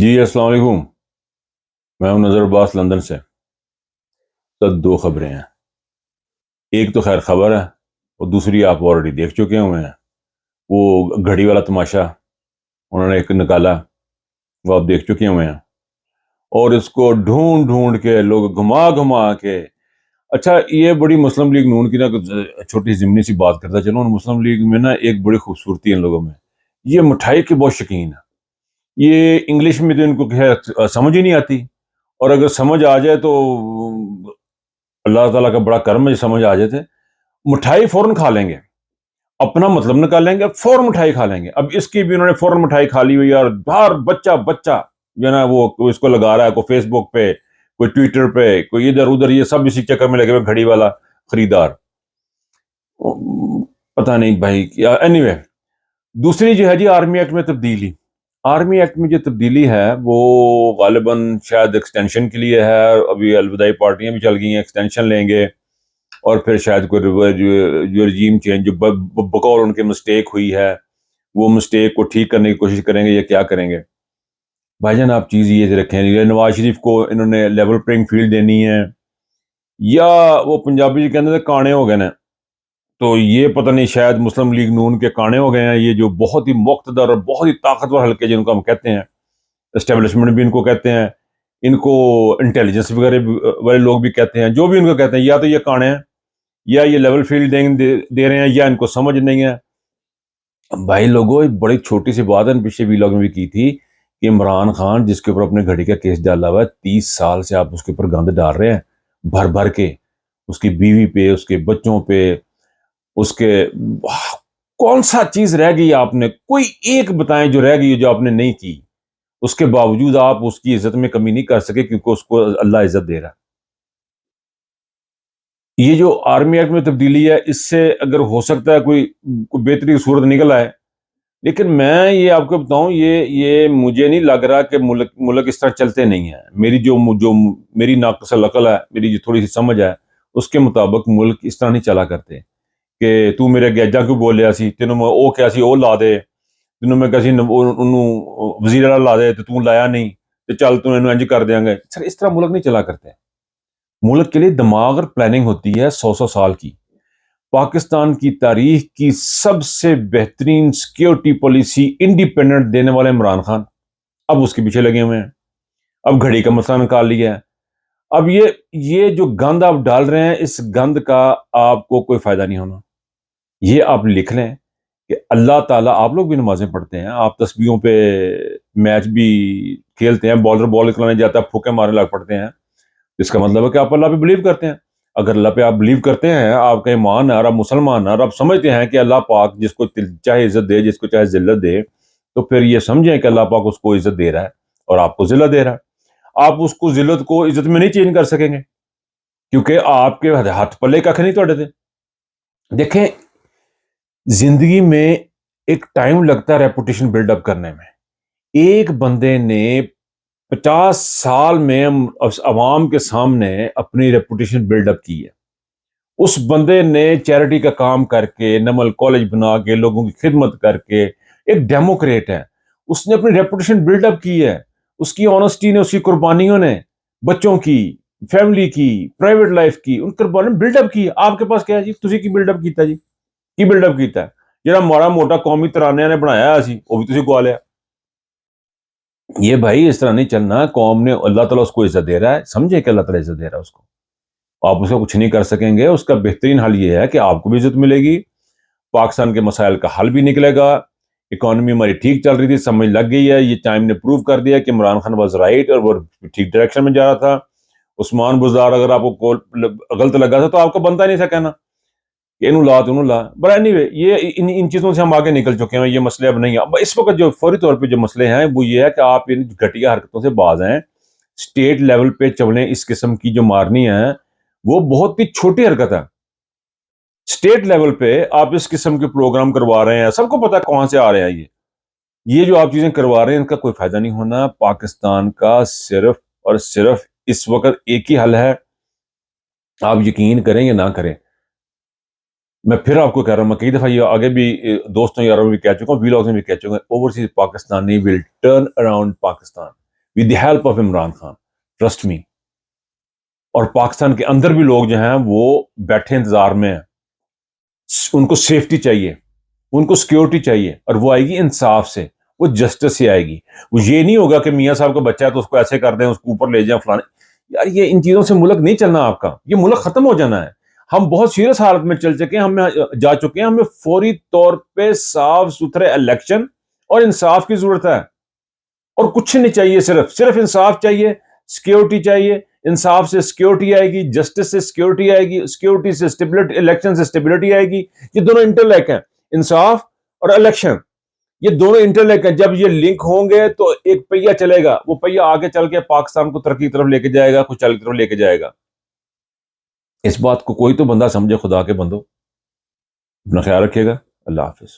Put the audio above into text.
جی السلام علیکم. میں ہوں نظر عباس لندن سے. تو دو خبریں ہیں. ایک تو خیر خبر ہے اور دوسری آپ آلریڈی دیکھ چکے ہوئے ہیں. وہ گھڑی والا تماشا انہوں نے ایک نکالا، وہ آپ دیکھ چکے ہوئے ہیں. اور اس کو ڈھونڈ ڈھونڈ کے لوگ گھما گھما کے، اچھا یہ بڑی مسلم لیگ نون کی نا چھوٹی ضمنی سی بات کرتا چلو. مسلم لیگ میں نا ایک بڑی خوبصورتی ہے ان لوگوں میں، یہ مٹھائی کے بہت شوقین ہے. یہ انگلش میں تو ان کو سمجھ ہی نہیں آتی، اور اگر سمجھ آ جائے تو اللہ تعالیٰ کا بڑا کرم ہے سمجھ آ جاتے. مٹھائی فوراً کھا لیں گے، اپنا مطلب نکال لیں گے، فوراً مٹھائی کھا لیں گے. اب اس کی بھی انہوں نے فوراً مٹھائی کھا لی ہوئی، اور ہر بچہ جو ہے نا وہ اس کو لگا رہا ہے، کوئی فیس بک پہ، کوئی ٹویٹر پہ، کوئی ادھر ادھر، یہ سب اسی چکر میں لگے ہوئے گھڑی والا خریدار. پتہ نہیں بھائی کیا. اینی وے، دوسری جو ہے جی آرمی ایکٹ میں تبدیلی. آرمی ایکٹ میں جو تبدیلی ہے وہ غالباً شاید ایکسٹینشن کے لیے ہے. ابھی الوداعی پارٹیاں بھی چل گئی ہیں، ایکسٹینشن لیں گے، اور پھر شاید کوئی جو رجیم چینج جو بقول ان کے مسٹیک ہوئی ہے وہ مسٹیک کو ٹھیک کرنے کی کوشش کریں گے یا کیا کریں گے. بھائی جان آپ چیز یہ رکھیں، نواز شریف کو انہوں نے لیول پلینگ فیلڈ دینی ہے، یا وہ پنجابی جو کہتے تھے کانے ہو گئے نا، تو یہ پتہ نہیں شاید مسلم لیگ نون کے کانے ہو گئے ہیں. یہ جو بہت ہی مقتدر اور بہت ہی طاقتور حلقے جن کو ہم کہتے ہیں، اسٹیبلشمنٹ بھی ان کو کہتے ہیں، ان کو انٹیلیجنس وغیرہ والے لوگ بھی کہتے ہیں، جو بھی ان کو کہتے ہیں، یا تو یہ کانے ہیں یا یہ لیول فیلڈ دے رہے ہیں یا ان کو سمجھ نہیں ہے. بھائی لوگوں ایک بڑی چھوٹی سی بات ہے پیچھے ویلاگ میں بھی کی تھی کہ عمران خان جس کے اوپر اپنے گھڑی کا کیس ڈالا ہوا ہے، 30 سال سے آپ اس کے اوپر گند ڈال رہے ہیں بھر بھر کے، اس کی بیوی پہ، اس کے بچوں پہ، اس کے کون سا چیز رہ گئی آپ نے؟ کوئی ایک بتائیں جو رہ گئی جو آپ نے نہیں کی. اس کے باوجود آپ اس کی عزت میں کمی نہیں کر سکے کیونکہ اس کو اللہ عزت دے رہا ہے. یہ جو آرمی ایکٹ میں تبدیلی ہے، اس سے اگر ہو سکتا ہے کوئی بہتری صورت نکل آئے، لیکن میں یہ آپ کو بتاؤں، یہ مجھے نہیں لگ رہا کہ ملک اس طرح چلتے نہیں ہیں. جو میری ناقص العقل ہے، میری جو تھوڑی سی سمجھ ہے، اس کے مطابق ملک اس طرح نہیں چلا کرتے کہ تو میرے گیجا کیوں بول لیا سی، تینوں میں او کیا سی او لا دے، تینوں میں کسی وزیر اعلیٰ لا دے تو لایا نہیں تو چل تو انہوں انج کر دیں گے. سر اس طرح ملک نہیں چلا کرتے. ملک کے لیے دماغ اور پلاننگ ہوتی ہے 100 سال کی. پاکستان کی تاریخ کی سب سے بہترین سیکیورٹی پالیسی انڈیپینڈنٹ دینے والے عمران خان اب اس کے پیچھے لگے ہوئے ہیں. اب گھڑی کا مسئلہ نکال لیا ہے. اب یہ جو گند آپ ڈال رہے ہیں، اس گند کا آپ کو کوئی فائدہ نہیں ہونا. یہ آپ لکھ لیں کہ اللہ تعالیٰ، آپ لوگ بھی نمازیں پڑھتے ہیں، آپ تسبیحوں پہ میچ بھی کھیلتے ہیں، بالر بال کھلانے جاتا ہے پھوکے مارنے لگ پڑتے ہیں، اس کا مطلب ہے کہ آپ اللہ پہ بلیو کرتے ہیں. اگر اللہ پہ آپ بلیو کرتے ہیں، آپ کا ایمان ہے اور آپ مسلمان ہیں اور آپ سمجھتے ہیں کہ اللہ پاک جس کو چاہے عزت دے، جس کو چاہے ذلت دے، تو پھر یہ سمجھیں کہ اللہ پاک اس کو عزت دے رہا ہے اور آپ کو ذلت دے رہا ہے. آپ اس کو ذلت کو عزت میں نہیں چینج کر سکیں گے کیونکہ آپ کے ہاتھ پلے کھ نہیں توڑے تھے. دیکھیں زندگی میں ایک ٹائم لگتا ہے ریپوٹیشن بلڈ اپ کرنے میں. ایک بندے نے 50 سال میں عوام کے سامنے اپنی ریپوٹیشن بلڈ اپ کی ہے. اس بندے نے چیریٹی کا کام کر کے، نمل کالج بنا کے، لوگوں کی خدمت کر کے، ایک ڈیموکریٹ ہے، اس نے اپنی ریپوٹیشن بلڈ اپ کی ہے. اس کی آنےسٹی نے، اس کی قربانیوں نے بچوں کی، فیملی کی، پرائیویٹ لائف کی، ان قربانیوں بلڈ اپ کی. آپ کے پاس کیا ہے جی؟ تسی کی بلڈ اپ کیتا جی؟ کی بلڈ اپ کیتا ہے جڑا ماڑا موٹا قومی ترانیاں نے بنایا سی وہ بھی تسی گوا لیا. یہ بھائی اس طرح نہیں چلنا. قوم نے، اللہ تعالیٰ اس کو عزت دے رہا ہے، سمجھے کہ اللہ تعالیٰ عزت دے رہا ہے اس کو. آپ اس کو کچھ نہیں کر سکیں گے. اس کا بہترین حل یہ ہے کہ آپ کو بھی عزت ملے گی، پاکستان کے مسائل کا حل بھی نکلے گا. اکانومی ہماری ٹھیک چل رہی تھی، سمجھ لگ گئی ہے. یہ ٹائم نے پروو کر دیا کہ عمران خان واز رائٹ اور وہ ٹھیک ڈائریکشن میں جا رہا تھا. عثمان بزدار اگر آپ کو غلط لگا تھا تو آپ کو بنتا نہیں تھا کہنا کہ انہوں لا تو انہوں لا. بٹ اینی وے، یہ ان چیزوں سے ہم آگے نکل چکے ہیں. یہ مسئلے اب نہیں ہیں. اب اس وقت جو فوری طور پہ جو مسئلے ہیں وہ یہ ہے کہ آپ ان گھٹیا حرکتوں سے باز ہیں. اسٹیٹ لیول پہ چولیں اس قسم کی جو مارنی ہیں وہ بہت ہی چھوٹی حرکت ہے. اسٹیٹ لیول پہ آپ اس قسم کے پروگرام کروا رہے ہیں، سب کو پتا کہاں سے آ رہے ہیں. یہ جو آپ چیزیں کروا رہے ہیں ان کا کوئی فائدہ نہیں ہونا. پاکستان کا صرف اور صرف اس وقت ایک ہی حل ہے، آپ یقین کریں یا نہ کریں. میں پھر آپ کو کہہ رہا ہوں، میں کئی دفعہ یہ آگے بھی دوستوں یاروں میں بھی کہہ چکا ہوں، ویلاگز میں بھی کہہ چکا ہوں، overseas Pakistani will turn around Pakistan. With the help of Imran Khan, trust me. اور پاکستان کے اندر بھی لوگ جو ہیں وہ بیٹھے انتظار میں ہیں. ان کو سیفٹی چاہیے، ان کو سیکیورٹی چاہیے، اور وہ آئے گی انصاف سے، وہ جسٹس سے آئے گی. وہ یہ نہیں ہوگا کہ میاں صاحب کا بچہ ہے تو اس کو ایسے کر دیں، اس کو اوپر لے جائیں فلانے. یار یہ ان چیزوں سے ملک نہیں چلنا آپ کا، یہ ملک ختم ہو جانا ہے. ہم بہت سیریس حالت میں چل چکے ہیں، ہم جا چکے ہیں. ہمیں فوری طور پہ صاف ستھرے الیکشن اور انصاف کی ضرورت ہے، اور کچھ نہیں چاہیے. صرف انصاف چاہیے، سیکیورٹی چاہیے. انصاف سے سیکیورٹی آئے گی، جسٹس سے سیکیورٹی آئے گی، سیکیورٹی سے اسٹیبلٹی، الیکشن سے اسٹیبلٹی آئے گی. یہ دونوں انٹرلیک ہیں، انصاف اور الیکشن. یہ دونوں انٹرلیک ہیں. جب یہ لنک ہوں گے تو ایک پہیہ چلے گا، وہ پہیہ آگے چل کے پاکستان کو ترقی کی طرف لے کے جائے گا، خوشحالی کی طرف لے کے جائے گا. اس بات کو کوئی تو بندہ سمجھے. خدا کے بندو اپنا خیال رکھیے گا. اللہ حافظ.